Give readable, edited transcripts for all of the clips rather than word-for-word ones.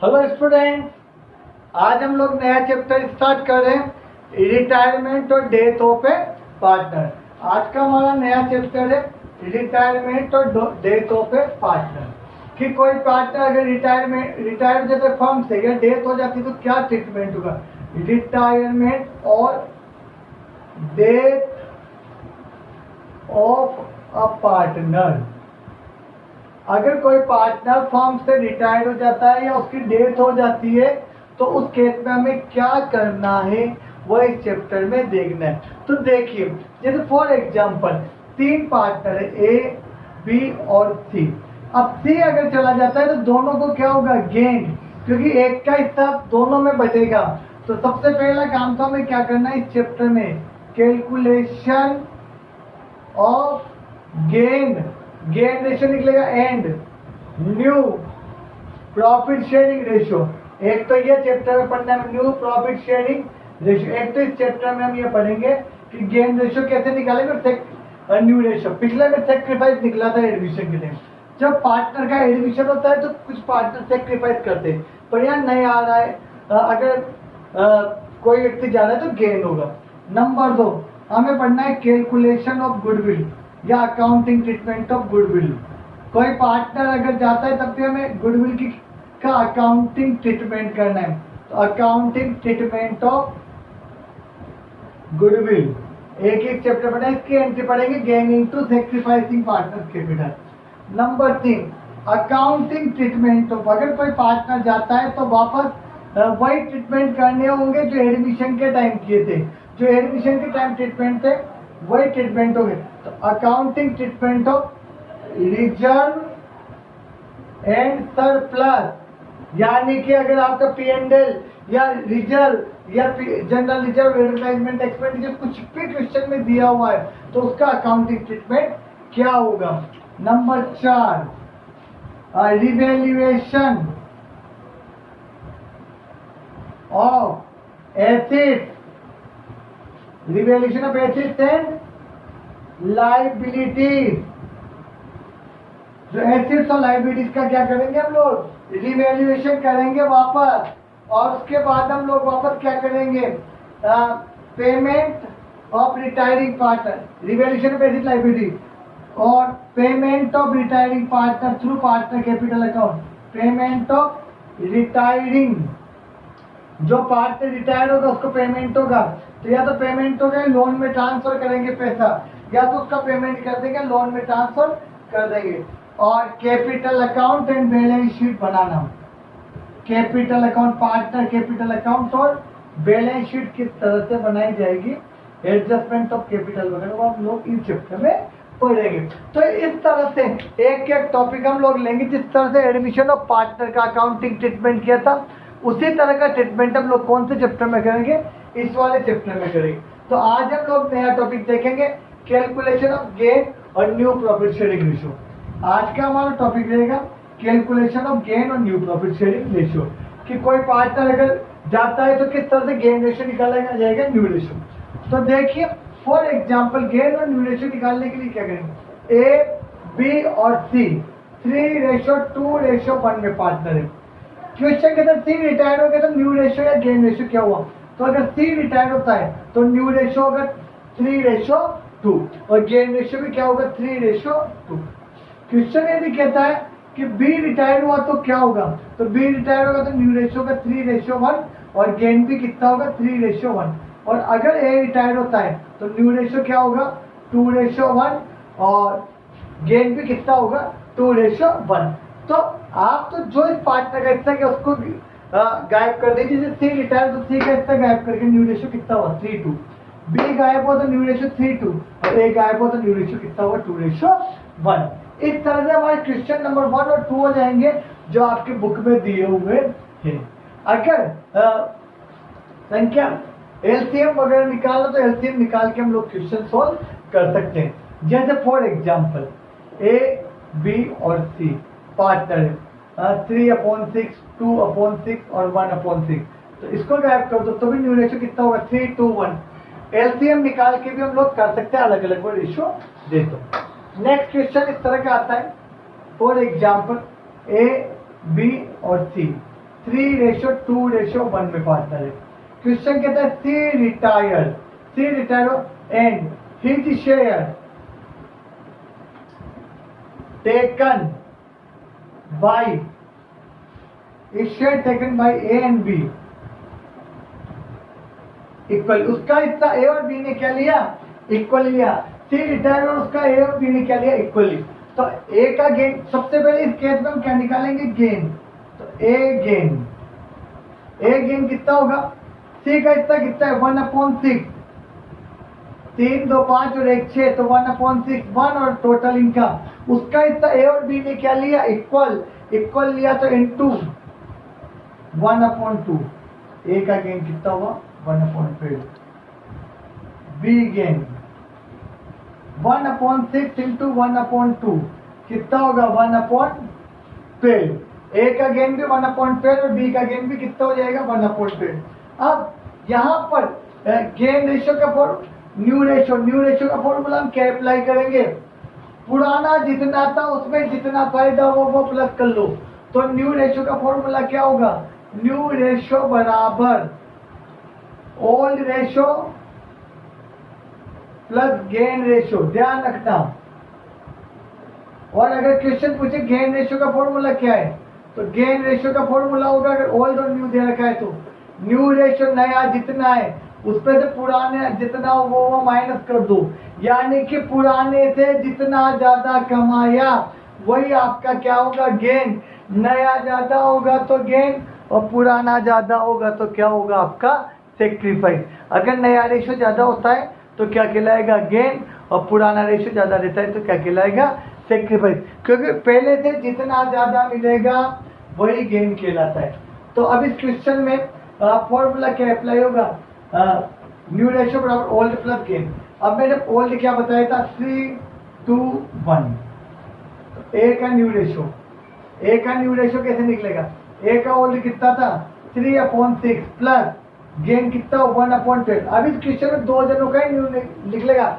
Hello student, आज हम लोग नया चैप्टर स्टार्ट कर रहे हैं रिटायरमेंट और डेथ ऑफ ए पार्टनर। आज का हमारा नया चैप्टर है रिटायरमेंट और डेथ ऑफ ए पार्टनर। कि कोई पार्टनर अगर रिटायर हो जाता है फर्म से या डेथ हो जाती है तो क्या ट्रीटमेंट होगा। रिटायरमेंट और डेथ ऑफ अ पार्टनर। अगर कोई पार्टनर फर्म से रिटायर हो जाता है या उसकी डेथ हो जाती है तो उस केस में हमें क्या करना है वो इस चैप्टर में देखना है। तो देखिए, जैसे फॉर एग्जांपल 3 पार्टनर है ए, बी और सी। अब सी अगर चला जाता है तो दोनों को क्या होगा, गेन, क्योंकि एक का हिस्सा दोनों में बचेगा। तो सबसे पहला काम तो हमें क्या करना है इस चैप्टर में, कैलकुलेशन ऑफ गेन रेशियो निकलेगा and new profit sharing ratio. एक तो ये चैप्टर में पढ़ना है न्यू प्रॉफिट शेयरिंग रेशियो। एक तो इस चैप्टर में हम ये पढ़ेंगे कि गेन रेशियो कैसे निकालेंगे और न्यू रेशियो। पिछले में सेक्रीफाइस निकला था एडमिशन के टाइम। जब पार्टनर का एडमिशन होता है तो कुछ पार्टनर सेक्रीफाइस करते हैं, पर यहाँ नहीं आ रहा है। अगर कोई व्यक्ति जा रहा है तो गेन होगा। नंबर 2 हमें पढ़ना है कैलकुलेशन ऑफ गुडविल या अकाउंटिंग ट्रीटमेंट ऑफ गुडविल। कोई पार्टनर अगर जाता है तब भी हमें गुडविल का अकाउंटिंग ट्रीटमेंट करना है। तो अकाउंटिंग ट्रीटमेंट ऑफ गुडविल एक चैप्टर पढ़ा है, इसकी एंट्री पढ़ेंगे gaining to sacrificing partner capital. Number 3 accounting treatment of, अगर कोई पार्टनर जाता है तो वापस वही ट्रीटमेंट करने होंगे जो एडमिशन के टाइम किए थे। जो एडमिशन के टाइम ट्रीटमेंट थे वही ट्रीटमेंट होंगे। तो accounting treatment of reserve and surplus, यानी कि अगर आपका P&L या रिजर्व या जनरल रिजर्व एडवर्टाइजमेंट एक्सपेंडिचर कुछ भी क्वेश्चन में दिया हुआ है तो उसका अकाउंटिंग ट्रीटमेंट क्या होगा। Number 4 revaluation of assets, revaluation of assets and liabilities. जो एसेट्स और लाइबिलिटीज का क्या करेंगे हम लोग, रिवैल्यूएशन करेंगे वापस। और उसके बाद हम लोग वापस क्या करेंगे, payment of retiring partner, revaluation of asset liability और payment of retiring partner through partner capital account. Payment of retiring, जो पार्टनर रिटायर होगा उसको पेमेंट होगा, तो या तो पेमेंट होगा लोन में ट्रांसफर करेंगे पैसा, या तो उसका पेमेंट कर देंगे लोन में ट्रांसफर कर देंगे। और capital account and balance sheet banana, capital account, partner capital account और बैलेंस शीट किस तरह से बनाई जाएगी, एडजस्टमेंट ऑफ कैपिटल वगैरह वो हम लोग इस चैप्टर में पढ़ेंगे। तो इस तरह से एक एक टॉपिक हम लोग लेंगे। जिस तरह से एडमिशन ऑफ पार्टनर का अकाउंटिंग ट्रीटमेंट किया था उसी तरह का ट्रीटमेंट हम लोग कौन से चैप्टर में करेंगे, इस वाले चैप्टर में करेंगे। तो आज हम लोग नया टॉपिक देखेंगे कैलकुलेशन ऑफ गेन और न्यू प्रॉफिट शेयरिंग रेशियो। आज का हमारा टॉपिक रहेगा कैलकुलेशन ऑफ गेन और न्यू प्रॉफिट शेयरिंग रेशियो। कि कोई पार्टनर अगर जाता है तो किस तरह से गेन रेशियो निकाला जाएगा, न्यू रेशियो। तो देखिए फॉर एग्जाम्पल गेन और न्यू रेशियो निकालने के लिए क्या करेंगे, ए, बी और सी 3:2:1 में पार्टनर है। क्वेश्चन के अंदर सी रिटायर हो गया तो न्यू रेशियो या गेन रेशियो क्या हुआ। तो अगर सी रिटायर होता है तो न्यू रेशियो होगा 3:2 और गेन रेशियो भी क्या होगा 3:2। क्वेश्चन ये भी कहता है कि बी रिटायर हुआ तो क्या होगा, तो बी रिटायर होगा तो न्यू रेशियो होगा 3:1 और गेन भी कितना होगा 3:1। और अगर ए रिटायर होता है तो न्यू रेशियो क्या होगा 2:1 और गेन भी कितना होगा 2:1। तो आप तो जो इस पार्टनर का हिस्सा है उसको गायब कर दीजिए। जैसे सी रिटायर तो सी का हिस्सा गायब करके न्यू रेशियो कितना हुआ 3:2। बी गायब हुआ तो न्यू रेशियो 3:2 और ए गायब हुआ तो न्यू रेशियो कितना हुआ 2:1। इस तरह से हमारे क्वेश्चन नंबर 1 और 2 हो जाएंगे जो आपके बुक में दिए हुए हैं। अगर संख्या एलसीएम वगैरह निकालना तो एलसीएम निकाल के हम लोग क्वेश्चन सोल्व कर सकते हैं। जैसे फॉर एग्जांपल ए, बी और सी पार्टनर है, 3/6, 2/6 और 1/6। तो इसको गायब कर दो तो भी न्यू रेशियो कितना होगा 3:1। एलसीएम निकाल के भी हम लोग कर सकते हैं, अलग अलग वो रेशियो दे दो। नेक्स्ट क्वेश्चन इस तरह का आता है, फॉर एग्जाम्पल ए, बी और सी 3:2:1 में पार्टनर है। क्वेश्चन कहता है C retire and his share taken by A and B equal. उसका हिस्सा ए और बी ने क्या लिया? इक्वल लिया। सी रिटायर और उसका ए और बी ने क्या लिया? इक्वली। तो ए का गेन, सबसे पहले इस केस में हम क्या निकालेंगे? गेन। तो ए गेन कितना होगा? सी का हिस्सा कितना है? 1/6। 3 2 5 और 1 6, तो 1/6 1 और टोटल इनका। उसका हिस्सा ए और बी ने क्या लिया? इक्वल लिया, तो इनटू 1/2। ए का गेन कितना हुआ? 1/12। बी गेन 1/6 इंटू 1/2 कितना होगा? 1/12। ए का गेन भी 1/12 और बी का गेन भी कितना हो जाएगा? 1/12। अब यहाँ पर गेन रेशियो का न्यू रेशियो का फॉर्मूला हम क्या अप्लाई करेंगे? पुराना जितना था उसमें जितना फायदा हो वो प्लस कर लो। तो न्यू रेशियो का फॉर्मूला क्या होगा? न्यू रेशियो बराबर old ratio plus gain ratio. ध्यान रखना। और अगर क्वेश्चन पूछे गेन रेशियो का फॉर्मूला क्या है, तो गेन रेशियो का फॉर्मूला होगा, अगर ओल्ड और न्यू दे रखा है तो न्यू रेशियो नया जितना है उसपे से पुराने जितना हो वो माइनस कर दो। यानी कि पुराने से जितना ज्यादा कमाया वही आपका क्या होगा? गेन। नया ज्यादा होगा तो गेन और पुराना ज्यादा होगा तो क्या होगा? आपका सेक्रीफाइस। अगर नया रेशियो ज्यादा होता है तो क्या कहलाएगा? गेन। और पुराना रेशियो ज्यादा रहता है तो क्या कहलाएगा? सेक्रीफाइस। क्योंकि पहले से जितना ज्यादा मिलेगा वही गेन कहलाता है। तो अब इस क्वेश्चन में फॉर्मूला क्या अप्लाई होगा? न्यू रेशियो बराबर ओल्ड प्लस गेन। अब मैंने ओल्ड क्या बताया था? 3:1। तो ए का न्यू रेशियो कैसे निकलेगा? ए का ओल्ड कितना था? 3/6 प्लस गेन कितना? 1/12। अब इस क्वेश्चन में दो जनों का ही न्यू निकलेगा,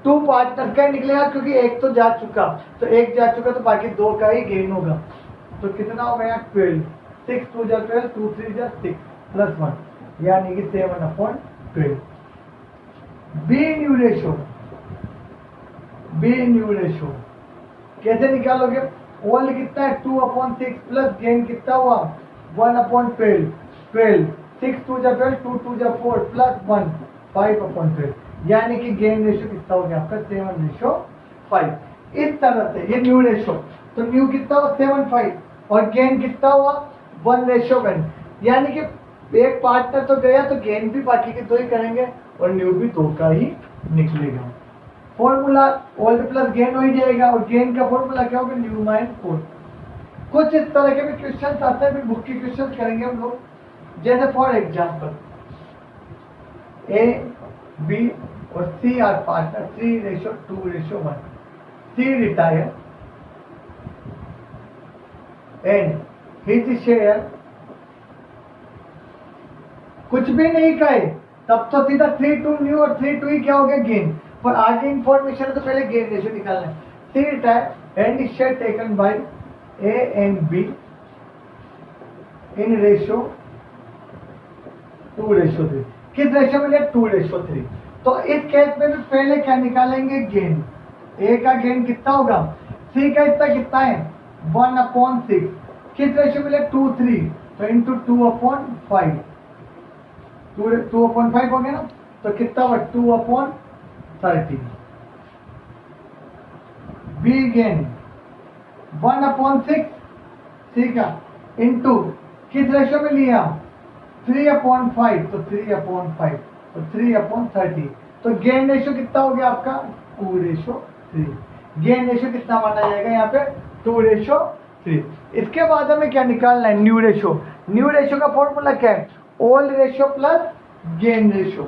2 पार्टनर का ही निकलेगा, क्योंकि एक तो जा चुका, तो एक जा चुका तो बाकी 2 का ही गेन होगा। तो कितना हो गया? 12। 6 2 जा 12, 2 3 जा 6 प्लस 1, यानी कि 7/12। बी न्यू रेशियो कैसे निकालोगे? ओल्ड कितना है? 2/6 प्लस गेन कितना हुआ? 1/12। 6 2 जा 12, 2 2 जा 4 प्लस 1 5/12, यानी कि गेन रेशियो कितना हो गया आपका? 7/5। इस तरह से ये न्यू रेशियो, तो न्यू कितना हुआ? 7/5 और गेन कितना हुआ? 1/1। यानी कि एक पार्टनर तो गया तो गेन भी बाकी के 2 ही करेंगे और न्यू भी 2 का ही निकलेगा। फॉर्मूला ओल्ड प्लस गेन हो ही जाएगा, और गेन का फॉर्मूला क्या होगा? न्यू -4। कुछ इस तरह के भी क्वेश्चन आते हैं, बुक की क्वेश्चन करेंगे हम लोग। जैसे फॉर एग्जाम्पल ए बी और C are partner 3:2:1। C retire and his share, कुछ भी नहीं कहे तब तो सीधा 3:2 न्यू और 3:2 ही क्या हो गया? गेन। पर आगे इंफॉर्मेशन है तो पहले गेन रेशियो निकालना है। C retire and his share taken by A and B in ratio 2:3। किस रेशियो में? 2:3। तो इस केस में भी पहले क्या निकालेंगे? गेन। ए का गेन कितना होगा? सी का हिस्सा कितना है? 1/6। किस रेशियो में? 2:3, तो इंटू 2/5। 2/5 हो गया ना, तो कितना हुआ? 2/30। बी गेन 1/6 सी का इंटू किस रेशियो में लिया? 3/5, तो 3/5, तो 3/30। तो गेन रेशियो कितना हो गया आपका? 2:3। गेन रेशियो कितना माना जाएगा यहाँ पे? 2:3। इसके बाद हमें क्या निकालना है? न्यू रेशियो का फॉर्मूला क्या है? Old ratio plus gain ratio.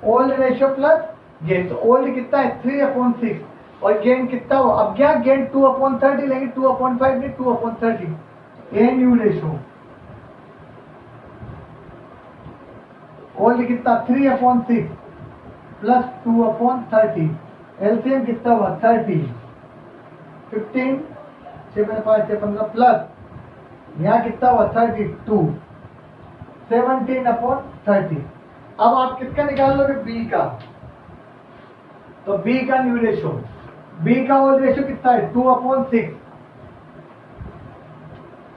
Old ratio plus gain, तो ओल्ड कितना है? 3/6 और गेन कितना हो? अब क्या गेन? 2/30 लेंगे, 2/5 नहीं 2/30। ए न्यू रेशियो ओल्ड कितना? 3/6 प्लस 2/30। एलसीएम कितना हुआ? 30। 15 6 5 15 प्लस यहाँ कितना हुआ? 32 17/30। अब आप किसका निकाल लोगे? बी का। तो बी का न्यू रेशो, बी का ओल्ड रेशो कितना है? 2/6।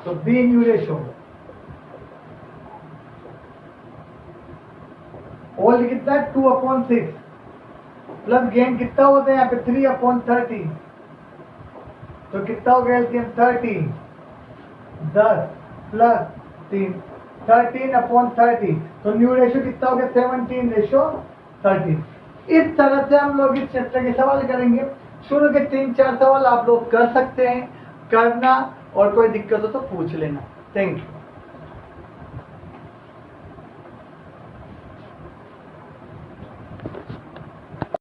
तो बी न्यू रेशो ओल्ड कितना है? 2/6 प्लस गेन कितना होता है यहाँ पे? 3/30। तो कितना हो गया एलसीएम? 30 10 प्लस 3 13/30। तो न्यू रेशो कितना हो गया? 17/30। इस तरह से हम लोग इस चैप्टर के सवाल करेंगे। शुरू के 3-4 सवाल आप लोग कर सकते हैं, करना, और कोई दिक्कत हो तो पूछ लेना। Thank you.